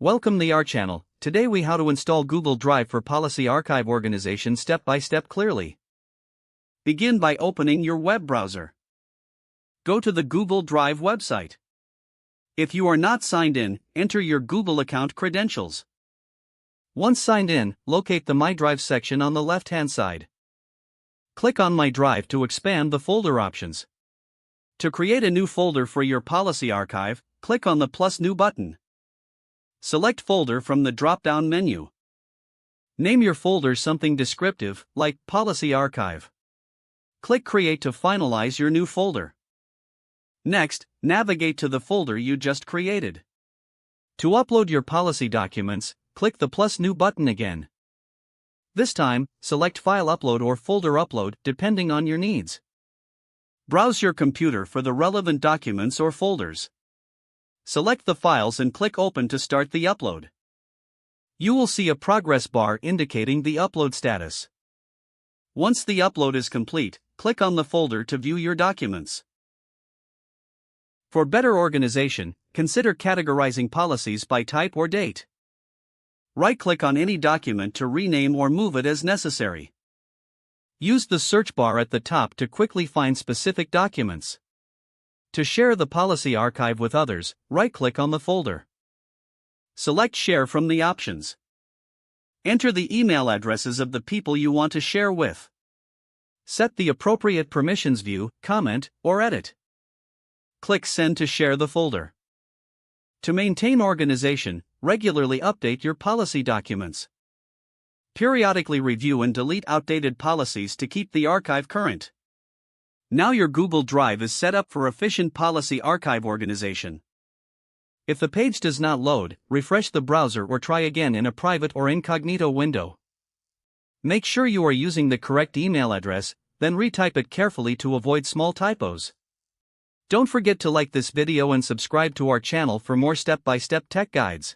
Welcome to our channel. Today we how to install Google Drive for Policy Archive Organization step by step clearly. Begin by opening your web browser. Go to the Google Drive website. If you are not signed in, enter your Google account credentials. Once signed in, locate the My Drive section on the left-hand side. Click on My Drive to expand the folder options. To create a new folder for your policy archive, click on the plus new button. Select folder from the drop-down menu. Name your folder something descriptive, like Policy Archive. Click Create to finalize your new folder. Next, navigate to the folder you just created. To upload your policy documents, click the plus new button again. This time, select File Upload or Folder Upload depending on your needs. Browse your computer for the relevant documents or folders. Select the files and click Open to start the upload. You will see a progress bar indicating the upload status. Once the upload is complete, click on the folder to view your documents. For better organization, consider categorizing policies by type or date. Right-click on any document to rename or move it as necessary. Use the search bar at the top to quickly find specific documents. To share the policy archive with others, right-click on the folder. Select Share from the options. Enter the email addresses of the people you want to share with. Set the appropriate permissions: view, comment, or edit. Click Send to share the folder. To maintain organization, regularly update your policy documents. Periodically review and delete outdated policies to keep the archive current. Now your Google Drive is set up for efficient policy archive organization. If the page does not load, refresh the browser or try again in a private or incognito window. Make sure you are using the correct email address, then retype it carefully to avoid small typos. Don't forget to like this video and subscribe to our channel for more step-by-step tech guides.